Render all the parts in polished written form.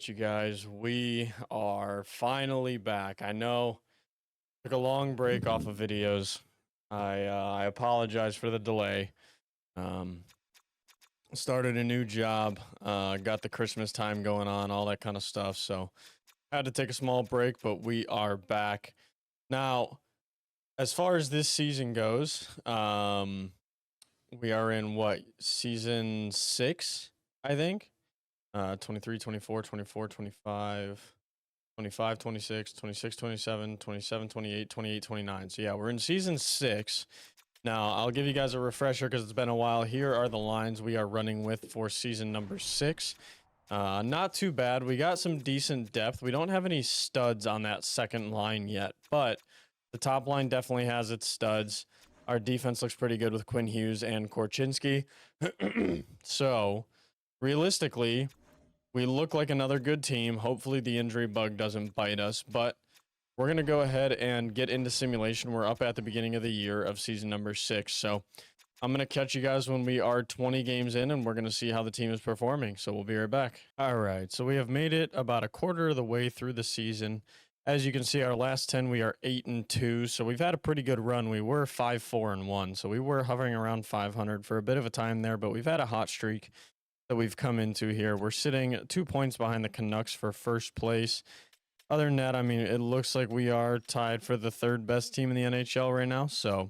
right, you guys, we are finally back. I know took a long break off of videos. I apologize for the delay. Um, Started a new job, got the Christmas time going on, all that kind of stuff. So had to take a small break, but we are back now. As far as this season goes, we are in what, season 6, I think. 23, 24, 24, 25. 25, 26, 26, 27, 27, 28, 28, 29. So yeah, we're in season 6. Now, I'll give you guys a refresher because it's been a while. Here are the lines we are running with for season number 6. Not too bad. We got some decent depth. We don't have any studs on that second line yet, but the top line definitely has its studs. Our defense looks pretty good with Quinn Hughes and Korchinski. So, realistically, we look like another good team. Hopefully the injury bug doesn't bite us, but we're going to go ahead and get into simulation. We're up at the beginning of the year of season number 6. So I'm going to catch you guys when we are 20 games in, and we're going to see how the team is performing. So we'll be right back. All right. So we have made it about a quarter of the way through the season. As you can see, our last 10, we are 8-2. So we've had a pretty good run. We were 5-4-1. So we were hovering around 500 for a bit of a time there, but we've had a hot streak that we've come into here. We're sitting 2 points behind the Canucks for first place. Other than that, I mean, it looks like we are tied for the 3rd best team in the NHL right now. So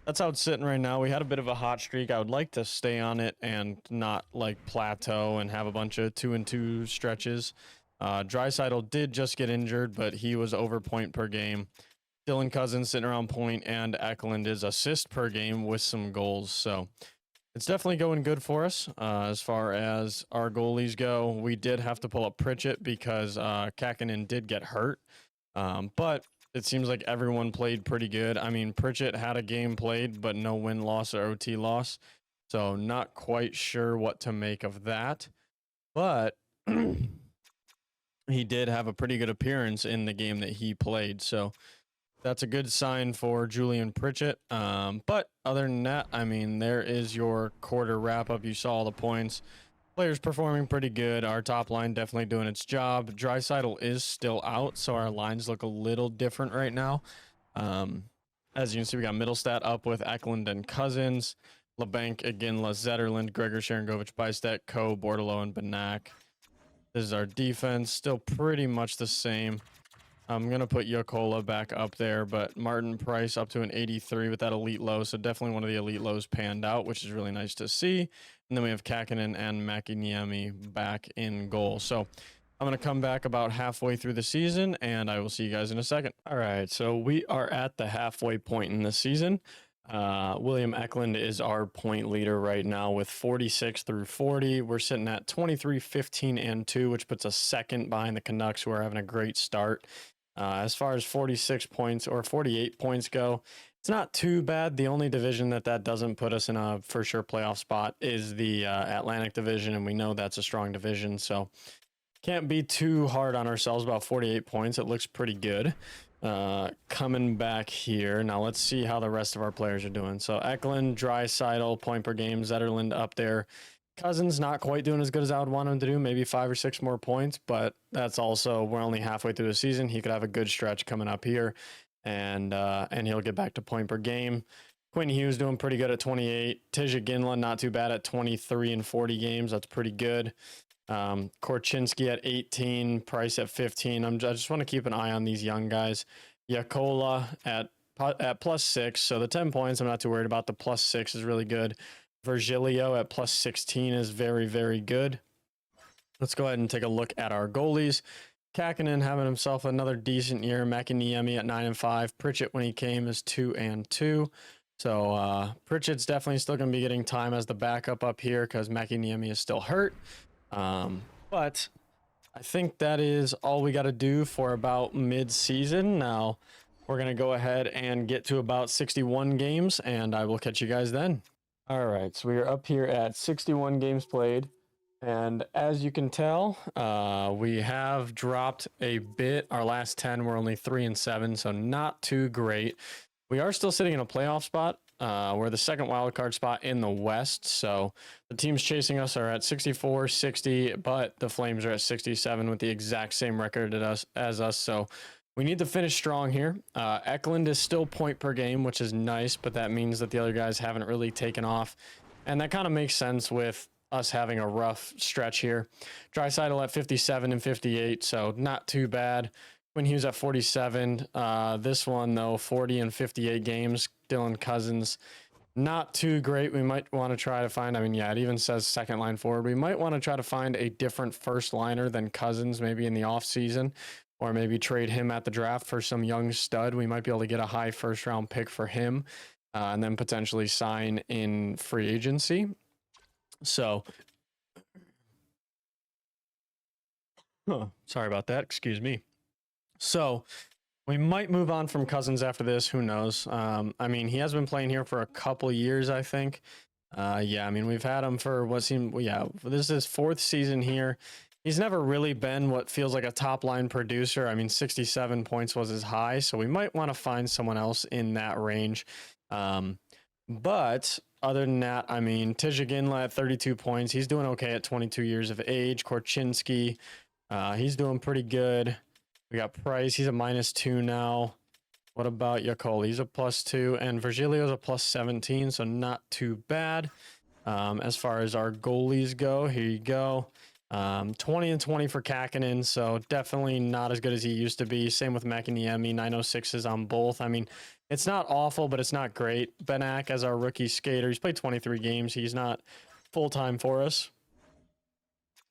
that's how it's sitting right now. We had a bit of a hot streak. I would like to stay on it and not like plateau and have a bunch of 2-2 stretches. Draisaitl did just get injured, but he was over point per game. Dylan Cousins sitting around point, and Eklund is assist per game with some goals. So it's definitely going good for us. As far as our goalies go, we did have to pull up Pritchett because Kakinen did get hurt. But it seems like everyone played pretty good. I mean, Pritchett had a game played, but no win-loss or OT loss. So not quite sure what to make of that. But he did have a pretty good appearance in the game that he played. So that's a good sign for Julian Pritchett. But other than that, I mean, there is your quarter wrap up. You saw all the points. Players performing pretty good. Our top line definitely doing its job. Draisaitl is still out, so our lines look a little different right now. As you can see, we got Middlestat up with Eklund and Cousins. LeBanc, Iginla, Zetterlund, Gregor, Sharangovich, Bystek, Coe, Bordeleau, and Banak. This is our defense. Still pretty much the same. I'm going to put Yokola back up there, but Martin Price up to an 83 with that elite low. So definitely one of the elite lows panned out, which is really nice to see. And then we have Kakinen and Mäkiniemi back in goal. So I'm going to come back about halfway through the season, and I will see you guys in a second. All right, so we are at the halfway point in the season. William Eklund is our point leader right now with 46 through 40. We're sitting at 23, 15, and 2, which puts us second behind the Canucks, who are having a great start. As far as 46 points or 48 points go, it's not too bad. The only division that doesn't put us in a for sure playoff spot is the Atlantic Division, and we know that's a strong division, so can't be too hard on ourselves about 48 points. It looks pretty good. Coming back here, now let's see how the rest of our players are doing. So Eklund, Draisaitl, point per game, Zetterlund up there. Cousins not quite doing as good as I would want him to do, maybe 5 or 6 more points, but that's also, we're only halfway through the season. He could have a good stretch coming up here, and he'll get back to point per game. Quinn Hughes doing pretty good at 28. Tija Ginla not too bad at 23 and 40 games. That's pretty good. Korchinski at 18, Price at 15. I just want to keep an eye on these young guys. Yokola at +6, so the 10 points I'm not too worried about. The +6 is really good. Virgilio at +16 is very, very good. Let's go ahead and take a look at our goalies. Kakinen having himself another decent year. Mäkiniemi at 9 and 5. Pritchett, when he came, is 2 and 2. So Pritchett's definitely still going to be getting time as the backup up here because Mäkiniemi is still hurt. But I think that is all we got to do for about mid-season. Now we're going to go ahead and get to about 61 games, and I will catch you guys then. All right, so we are up here at 61 games played, and as you can tell, we have dropped a bit. Our last 10 were only 3 and 7, so not too great. We are still sitting in a playoff spot. We're the second wild card spot in the West. So the teams chasing us are at 64, 60, but the Flames are at 67 with the exact same record as us. So we need to finish strong here. Eklund is still point per game, which is nice, but that means that the other guys haven't really taken off. And that kind of makes sense with us having a rough stretch here. Draisaitl at 57 and 58, so not too bad. Quinn Hughes at 47. This one, though, 40 and 58 games. Dylan Cousins, not too great. We might want to try to find, I mean, yeah, it even says second line forward. We might want to try to find a different first liner than Cousins, maybe in the offseason, or maybe trade him at the draft for some young stud. We might be able to get a high first round pick for him, and then potentially sign in free agency. So, sorry about that. Excuse me. So, we might move on from Cousins after this. Who knows? I mean, he has been playing here for a couple years, I think. Yeah, I mean, we've had him for what seemed, yeah, this is his fourth season here. He's never really been what feels like a top line producer. I mean, 67 points was his high, so we might want to find someone else in that range. But other than that, I mean, Tijagin at 32 points. He's doing okay at 22 years of age. Korchinski, he's doing pretty good. We got Price. He's a -2 now. What about Yakol? He's a +2. And Virgilio's a +17, so not too bad. As far as our goalies go, here you go. 20 and 20 for Kakinen, so definitely not as good as he used to be. Same with Mäkiniemi, 906s on both. I mean, it's not awful, but it's not great. Benak as our rookie skater. He's played 23 games. He's not full-time for us.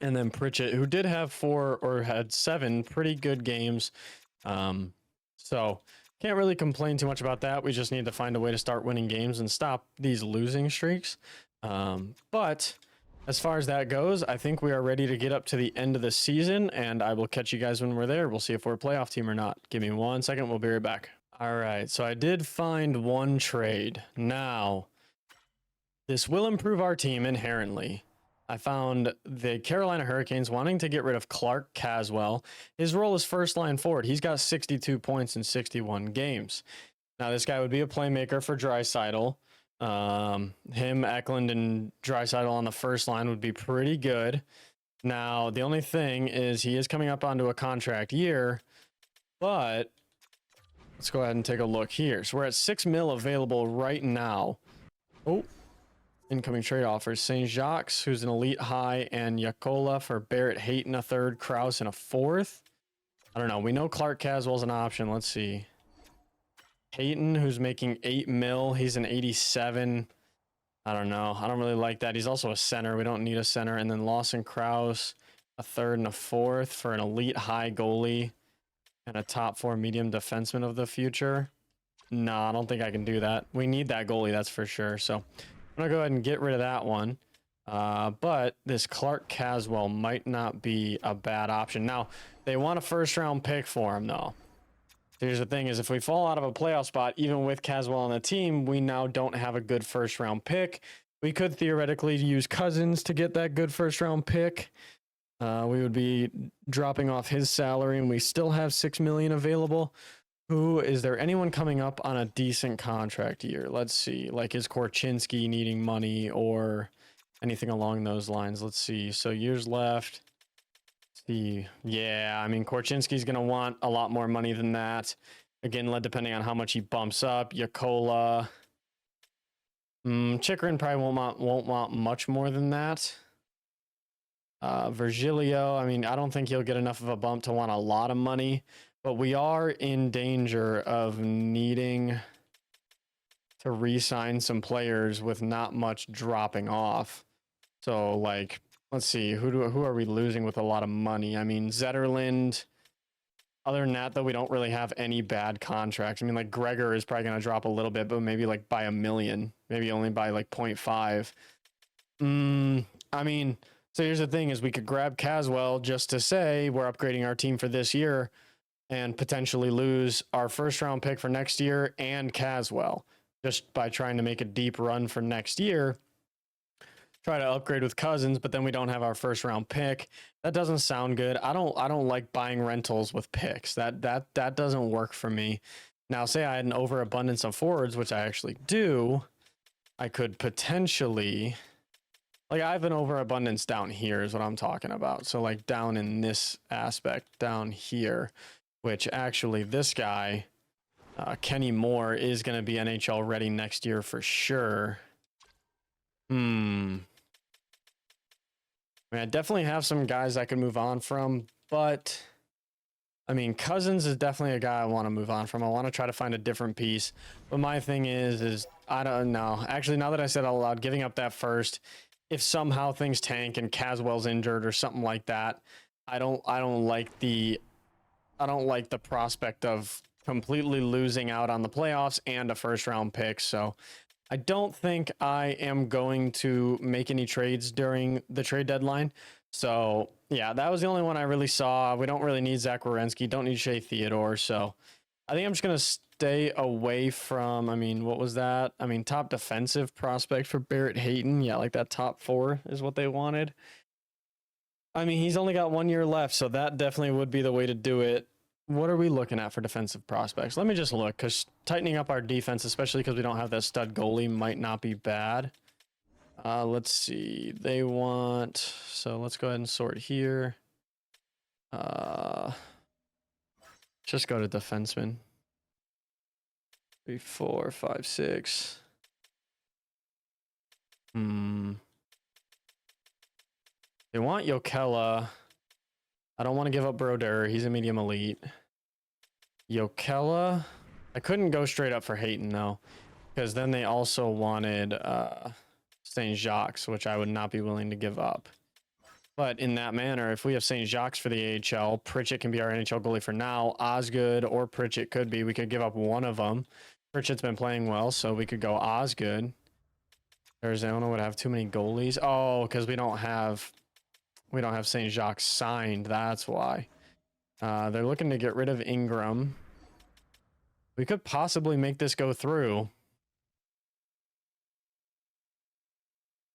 And then Pritchett, who did have 4 or had 7 pretty good games. So can't really complain too much about that. We just need to find a way to start winning games and stop these losing streaks. But as far as that goes, I think we are ready to get up to the end of the season, and I will catch you guys when we're there. We'll see if we're a playoff team or not. Give me 1 second. We'll be right back. All right, so I did find one trade. Now, this will improve our team inherently. I found the Carolina Hurricanes wanting to get rid of Clark Caswell. His role is first line forward. He's got 62 points in 61 games. Now, this guy would be a playmaker for Draisaitl. Him, Eklund, and Draisaitl on the first line would be pretty good. Now, the only thing is he is coming up onto a contract year, but let's go ahead and take a look here. So we're at $6 million available right now. Oh, incoming trade offers. St. Jacques, who's an elite high, and Yakola for Barrett Hayton, a third, Krause, and a fourth. I don't know. We know Clark Caswell's an option. Let's see. Hayton, who's making $8 million. He's an 87. I don't know. I don't really like that. He's also a center. We don't need a center. And then Lawson Krause, a third and a fourth for an elite high goalie and a top 4 medium defenseman of the future. No, I don't think I can do that. We need that goalie, that's for sure. So I'm going to go ahead and get rid of that one. But this Clark Caswell might not be a bad option. Now, they want a first-round pick for him, though. Here's the thing is if we fall out of a playoff spot, even with Caswell on the team, we now don't have a good first round pick. We could theoretically use Cousins to get that good first round pick. We would be dropping off his salary and we still have $6 million available. Is there anyone coming up on a decent contract year? Let's see, like is Korchinski needing money or anything along those lines? Let's see. So years left. Yeah, I mean, Korchinski's going to want a lot more money than that. Again, depending on how much he bumps up. Yakola. Chikrin probably won't want much more than that. Virgilio, I mean, I don't think he'll get enough of a bump to want a lot of money. But we are in danger of needing to re-sign some players with not much dropping off. So, like... Let's see, who are we losing with a lot of money? I mean, Zetterlund. Other than that, though, we don't really have any bad contracts. I mean, like, Gregor is probably going to drop a little bit, but maybe, like, by $1 million. Maybe only by, like, 0.5. I mean, so here's the thing is we could grab Caswell just to say we're upgrading our team for this year and potentially lose our first-round pick for next year and Caswell just by trying to make a deep run for next year. Try to upgrade with Cousins, but then we don't have our first round pick. That doesn't sound good. I don't like buying rentals with picks. That doesn't work for me. Now, say I had an overabundance of forwards, which I actually do. I could potentially, like, I have an overabundance down here is what I'm talking about. So like down in this aspect down here, which actually this guy, Kenny Moore, is going to be NHL ready next year for sure. I mean, I definitely have some guys I could move on from, but I mean, Cousins is definitely a guy I want to move on from. I want to try to find a different piece. But my thing is I don't know. Actually, now that I said out loud, giving up that first, if somehow things tank and Caswell's injured or something like that, I don't like the prospect of completely losing out on the playoffs and a first round pick. So I don't think I am going to make any trades during the trade deadline. So yeah, that was the only one I really saw. We don't really need Zach Werenski, don't need Shea Theodore. So I think I'm just going to stay away from, I mean, what was that? I mean, top defensive prospect for Barrett Hayton. Yeah, like that top 4 is what they wanted. I mean, he's only got 1 year left, so that definitely would be the way to do it. What are we looking at for defensive prospects? Let me just look, because tightening up our defense, especially because we don't have that stud goalie, might not be bad. Let's see. They want... So let's go ahead and sort here. Just go to defenseman. 3, 4, 5, 6. They want Jokela. I don't want to give up Brodeur. He's a medium elite. Jokela. I couldn't go straight up for Hayton, though, because then they also wanted St. Jacques, which I would not be willing to give up. But in that manner, if we have St. Jacques for the AHL, Pritchett can be our NHL goalie for now. Osgood or Pritchett could be. We could give up one of them. Pritchett's been playing well, so we could go Osgood. Arizona would have too many goalies. Oh, because we don't have St. Jacques signed. That's why. They're looking to get rid of Ingram. We could possibly make this go through.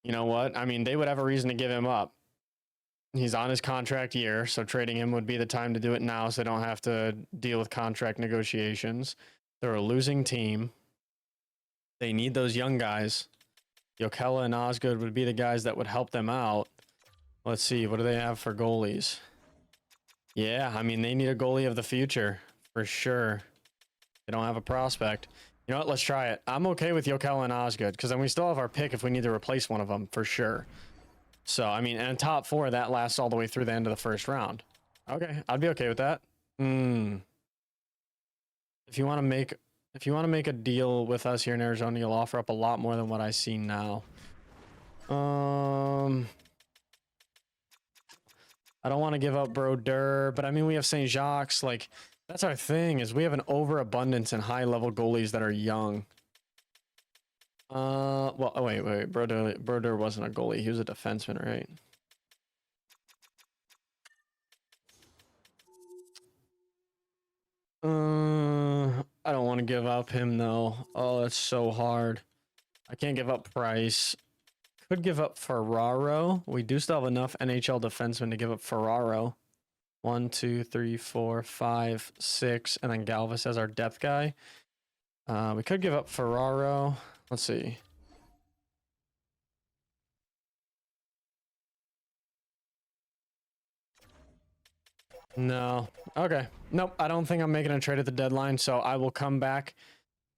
You know what? I mean, they would have a reason to give him up. He's on his contract year, so trading him would be the time to do it now so they don't have to deal with contract negotiations. They're a losing team. They need those young guys. Jokela and Osgood would be the guys that would help them out. Let's see, what do they have for goalies? Yeah, I mean, they need a goalie of the future, for sure. They don't have a prospect. You know what, let's try it. I'm okay with Jokela and Osgood, because then we still have our pick if we need to replace one of them, for sure. So, I mean, and top 4, that lasts all the way through the end of the first round. Okay, I'd be okay with that. If you want to make a deal with us here in Arizona, you'll offer up a lot more than what I see now. I don't want to give up Brodeur, but I mean, we have St. Jacques. Like, that's our thing, is we have an overabundance in high-level goalies that are young. Well, oh, wait. Brodeur wasn't a goalie. He was a defenseman, right? I don't want to give up him, though. Oh, that's so hard. I can't give up Price. Could give up Ferraro. We do still have enough NHL defensemen to give up Ferraro. 1, 2, 3, 4, 5, 6, and then Galvis as our depth guy. We could give up Ferraro. Let's see. No. Okay. Nope. I don't think I'm making a trade at the deadline, so I will come back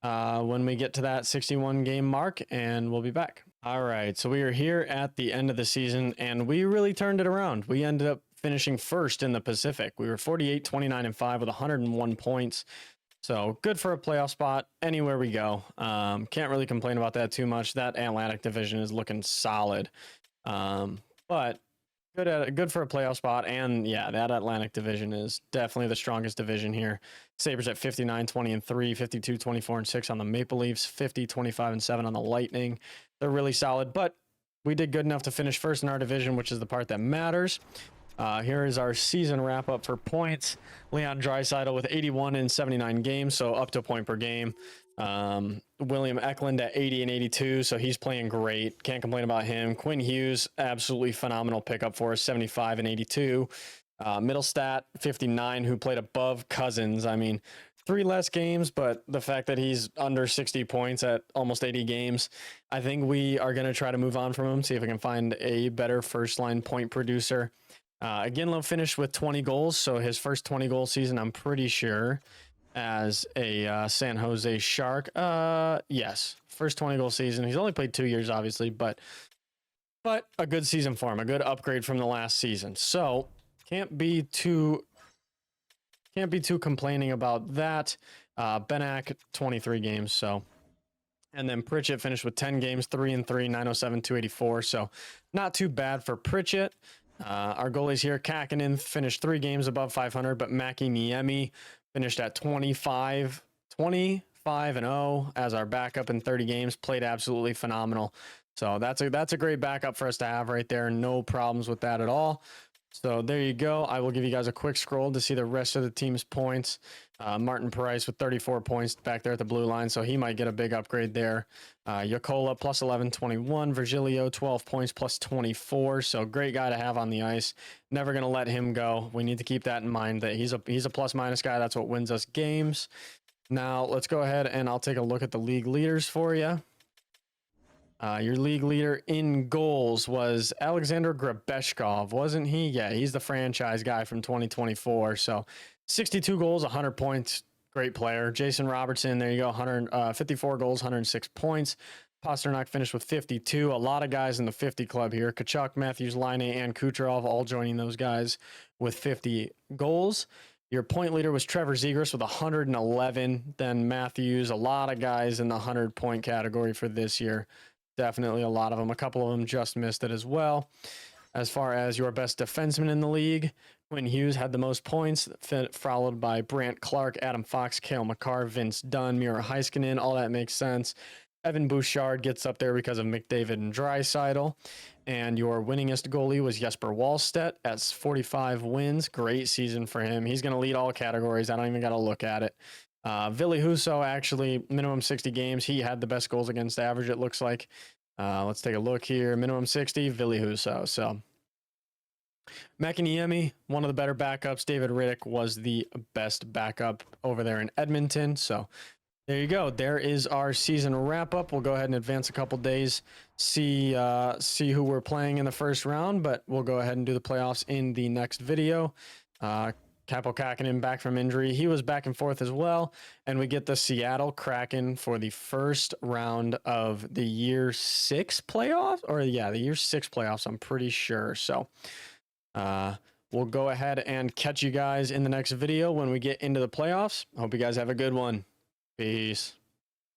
when we get to that 61 game mark, and we'll be back. All right. So we are here at the end of the season, and we really turned it around. We ended up finishing first in the Pacific. We were 48, 29, and 5 with 101 points. So good for a playoff spot anywhere we go. Can't really complain about that too much. That Atlantic division is looking solid. But good for a playoff spot. And yeah, that Atlantic division is definitely the strongest division here. Sabres at 59, 20, and 3, 52, 24, and 6 on the Maple Leafs, 50, 25, and 7 on the Lightning. They're really solid, but we did good enough to finish first in our division, which is the part that matters. Here is our season wrap up for points. Leon Draisaitl with 81 in 79 games, so up to a point per game. William Eklund at 80 and 82, so he's playing great. Can't complain about him. Quinn Hughes, absolutely phenomenal pickup for us, 75 and 82. Middlestat, 59, who played above Cousins. I mean, 3 less games, but the fact that he's under 60 points at almost 80 games, I think we are going to try to move on from him, see if we can find a better first-line point producer. Ginlo finished with 20 goals, so his first 20-goal season, I'm pretty sure, as a San Jose Shark. Yes, first 20-goal season. He's only played 2 years, obviously, but a good season for him, a good upgrade from the last season. So can't be too complaining about that. Benak 23 games, so. And then Pritchett finished with 10 games, 3-3, 907, 284. So not too bad for Pritchett. Our goalies here, Kakinen finished 3 games above 500, but Mackie Niemi finished at 25-0 as our backup in 30 games, played absolutely phenomenal. So that's a great backup for us to have right there. No problems with that at all. So there you go. I will give you guys a quick scroll to see the rest of the team's points. Martin Price with 34 points back there at the blue line, so he might get a big upgrade there. Yokola plus 11, 21. Virgilio 12 points plus 24. So great guy to have on the ice. Never going to let him go. We need to keep that in mind that he's a plus minus guy. That's what wins us games. Now let's go ahead and I'll take a look at the league leaders for you. Your league leader in goals was Alexander Grabeshkov, wasn't he? Yeah, he's the franchise guy from 2024. So 62 goals, 100 points. Great player. Jason Robertson, there you go, 54 goals, 106 points. Pasternak finished with 52. A lot of guys in the 50 club here. Kachuk, Matthews, Line, and Kucherov all joining those guys with 50 goals. Your point leader was Trevor Zegras with 111. Then Matthews, a lot of guys in the 100-point category for this year. Definitely a lot of them. A couple of them just missed it as well. As far as your best defenseman in the league, Quinn Hughes had the most points, followed by Brant Clark, Adam Fox, Cale Makar, Vince Dunn, Mira Heiskanen. All that makes sense. Evan Bouchard gets up there because of McDavid and Draisaitl. And your winningest goalie was Jesper Wallstedt at 45 wins. Great season for him. He's going to lead all categories. I don't even got to look at it. Ville Husso, actually, minimum 60 games. He had the best goals against average, it looks like. Let's take a look here. Minimum 60, Ville Husso. So, Makiniemi, one of the better backups. David Riddick was the best backup over there in Edmonton. So, there you go. There is our season wrap-up. We'll go ahead and advance a couple days, see who we're playing in the first round, but we'll go ahead and do the playoffs in the next video. Capo Kakinen back from injury. He was back and forth as well. And we get the Seattle Kraken for the first round of the year 6 playoffs. Or yeah, the year 6 playoffs, I'm pretty sure. So we'll go ahead and catch you guys in the next video when we get into the playoffs. Hope you guys have a good one. Peace.